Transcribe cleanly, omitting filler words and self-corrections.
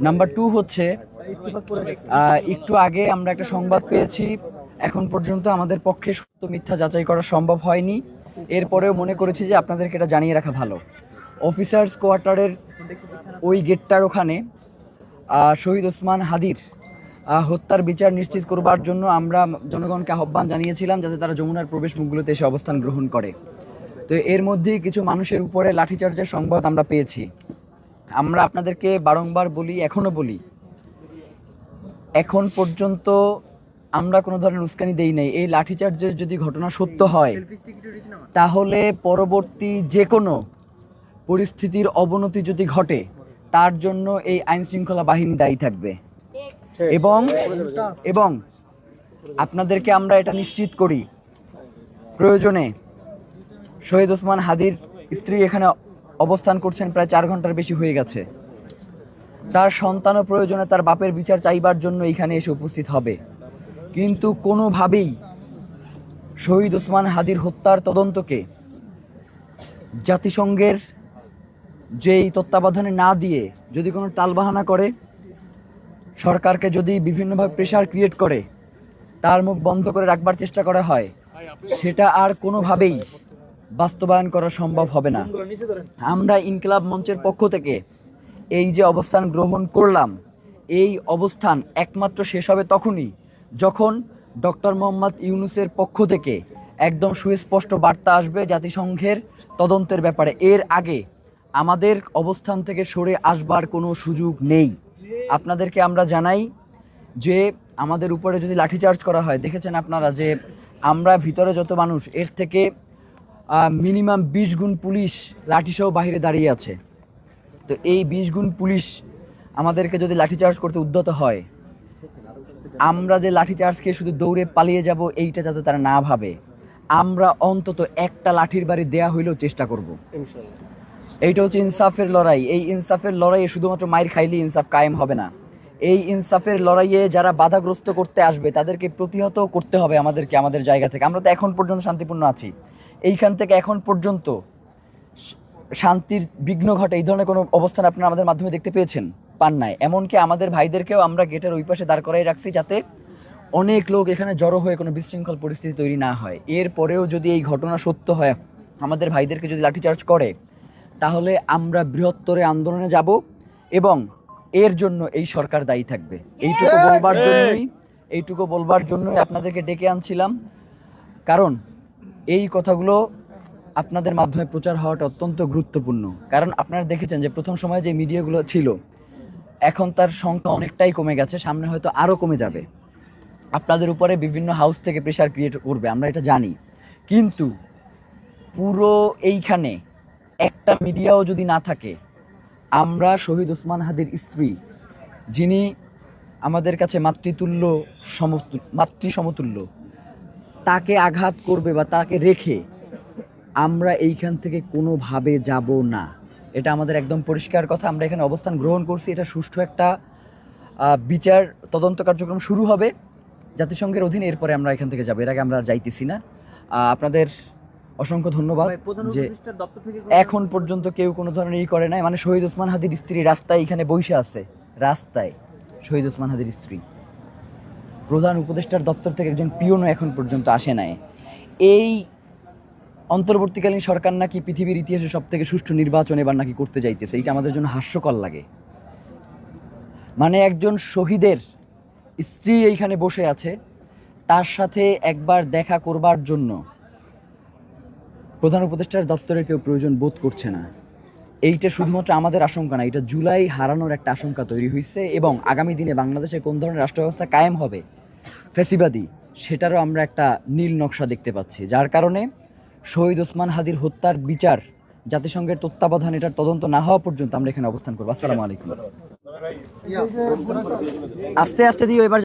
Number 2 হচ্ছে একটু আগে আমরা একটা সংবাদ পেয়েছি, এখন পর্যন্ত আমাদের পক্ষে সত্য মিথ্যা যাচাই করা সম্ভব হয়নি। এরপরেও মনে করেছি যে আপনাদেরকে এটা জানিয়ে রাখা ভালো। অফিসার্স কোয়ার্টারের ওই গেটটার ওখানে শহীদ ওসমান হাদির হত্যার বিচার নিশ্চিত করবার জন্য আমরা জনগণকে আহ্বান জানিয়েছিলাম যাতে তারা যমুনার প্রবেশ মুখগুলোতে এসে অবস্থান গ্রহণ করে। তো এর মধ্যেই কিছু মানুষের উপরে লাঠিচার্জের সংবাদ আমরা পেয়েছি। আমরা আপনাদেরকে বারংবার বলি, এখনো বলি, এখন পর্যন্ত আমরা কোনো ধরনের উস্কানি দেই নাই। এই লাঠিচার্জের যদি ঘটনা সত্য হয় তাহলে পরবর্তী যে কোনো পরিস্থিতির অবনতি যদি ঘটে তার জন্য এই আইন শৃঙ্খলা বাহিনী দায়ী থাকবে। এবং আপনাদেরকে আমরা এটা নিশ্চিত করি, প্রয়োজনে শহীদ ওসমান হাদির স্ত্রী এখানে অবস্থান করছেন প্রায় 4 ঘন্টার বেশি হয়ে গেছে। তার সন্তানও প্রয়োজনে তার বাপের বিচার চাইবার জন্য এখানে এসে উপস্থিত হবে, কিন্তু কোনোভাবেই শহীদ ওসমান হাদির হত্যার তদন্তকে জাতিসংঘের যেই তত্ত্বাবধানে না দিয়ে যদি কোনো টালবাহানা করে, সরকারকে যদি বিভিন্নভাবে প্রেশার ক্রিয়েট করে তার মুখ বন্ধ করে রাখবার চেষ্টা করা হয়, সেটা আর কোনোভাবেই বাস্তবায়ন করা সম্ভব হবে না। আমরা ইনকিলাব মঞ্চের পক্ষ থেকে এই যে অবস্থান গ্রহণ করলাম, এই অবস্থান একমাত্র শেষ হবে তখনই যখন ডক্টর মোহাম্মদ ইউনূসের পক্ষ থেকে একদম সুস্পষ্ট বার্তা আসবে জাতিসংঘের তদন্তের ব্যাপারে। এর আগে আমাদের অবস্থান থেকে সরে আসবার কোনো সুযোগ নেই। আপনাদেরকে আমরা জানাই যে আমাদের উপরে যদি লাঠিচার্জ করা হয়, দেখেছেন আপনারা যে আমরা ভিতরে যত মানুষ, এর থেকে মিনিমাম 20 গুণ পুলিশ লাঠিসহ বাহিরে দাঁড়িয়ে আছে। তো এই 20 গুণ পুলিশ আমাদেরকে যদি লাঠিচার্জ করতে উদ্যত হয়, আমরা যে লাঠিচার্জকে শুধু দৌড়ে পালিয়ে যাব এইটা যাতে তারা না ভাবে, আমরা অন্তত একটা লাঠির বাড়ি দেয়া হইলেও চেষ্টা করব। এইটা হচ্ছে ইনসাফের লড়াই। এই ইনসাফের লড়াইয়ে শুধুমাত্র মাইর খাইলে ইনসাফ কায়েম হবে না। এই ইনসাফের লড়াইয়ে যারা বাধাগ্রস্ত করতে আসবে তাদেরকে প্রতিহত করতে হবে আমাদেরকে, আমাদের জায়গা থেকে। আমরা তো এখন পর্যন্ত শান্তিপূর্ণ আছি, এইখান থেকে এখন পর্যন্ত শান্তির বিঘ্ন ঘটে এই ধরনের কোনো অবস্থান আপনারা আমাদের মাধ্যমে দেখতে পেয়েছেন? পান নাই। এমনকি আমাদের ভাইদেরকেও আমরা গেটের ওই পাশে দাঁড় করাই রাখছি যাতে অনেক লোক এখানে জড়ো হয়ে কোনো বিশৃঙ্খল পরিস্থিতি তৈরি না হয়। এরপরেও যদি এই ঘটনা সত্য হয়, আমাদের ভাইদেরকে যদি লাঠিচার্জ করে, তাহলে আমরা বৃহত্তরে আন্দোলনে যাব এবং এর জন্য এই সরকার দায়ী থাকবে। এইটুকু বলবার জন্যই আপনাদেরকে ডেকে আনছিলাম, কারণ এই কথাগুলো আপনাদের মাধ্যমে প্রচার হওয়াটা অত্যন্ত গুরুত্বপূর্ণ। কারণ আপনারা দেখেছেন যে প্রথম সময়ে যে মিডিয়াগুলো ছিল, এখন তার সংখ্যা অনেকটাই কমে গেছে, সামনে হয়তো আরও কমে যাবে। আপনাদের উপরে বিভিন্ন হাউস থেকে প্রেশার ক্রিয়েট করবে, আমরা এটা জানি। কিন্তু পুরো এইখানে একটা মিডিয়াও যদি না থাকে, আমরা শহীদ ওসমান হাদির স্ত্রী, যিনি আমাদের কাছে মাতৃ সমতুল্য, তাকে আঘাত করবে বা তাকে রেখে আমরা এইখান থেকে কোনোভাবে যাব না। এটা আমাদের একদম পরিষ্কার কথা। আমরা এখানে অবস্থান গ্রহণ করছি, এটা সুষ্ঠু একটা বিচার তদন্ত কার্যক্রম শুরু হবে জাতিসংঘের অধীনে, এরপরে আমরা এখান থেকে যাবো। এর আগে আমরা যাইতেছি না। আপনাদের অসংখ্য ধন্যবাদ যে এখন পর্যন্ত কেউ কোনো ধরনের ই করে নাই। মানে শহীদ ওসমান হাদির স্ত্রী রাস্তায় এখানে বসে আছে, রাস্তায় শহীদ ওসমান হাদির স্ত্রী। প্রধান উপদেষ্টার দপ্তর থেকে একজন পিওনও এখন পর্যন্ত আসে নাই। এই অন্তর্বর্তীকালীন সরকার নাকি পৃথিবীর ইতিহাসে সব থেকে সুষ্ঠু নির্বাচন এবার নাকি করতে যাইতেছে। এটা আমাদের জন্য হাস্যকর লাগে। মানে একজন শহীদের স্ত্রী এইখানে বসে আছে, তার সাথে একবার দেখা করবার জন্য প্রধান উপদেষ্টার দপ্তরের কেউ প্রয়োজন বোধ করছে না। এইটা শুধুমাত্র আমাদের আশঙ্কা না, এটা জুলাই হারানোর একটা আশঙ্কা তৈরি হয়েছে। এবং আগামী দিনে বাংলাদেশে কোন ধরনের রাষ্ট্র ব্যবস্থা কায়েম হবে, ফ্যাসিবাদী, সেটারও আমরা একটা নীল নকশা দেখতে পাচ্ছি। যার কারণে শহীদ ওসমান হাদির হত্যার বিচার জাতিসংঘের তত্ত্বাবধান, এটার তদন্ত না হওয়া পর্যন্ত আমরা এখানে অবস্থান করবো। আসসালামু আলাইকুম। আস্তে আস্তে দিও এবার।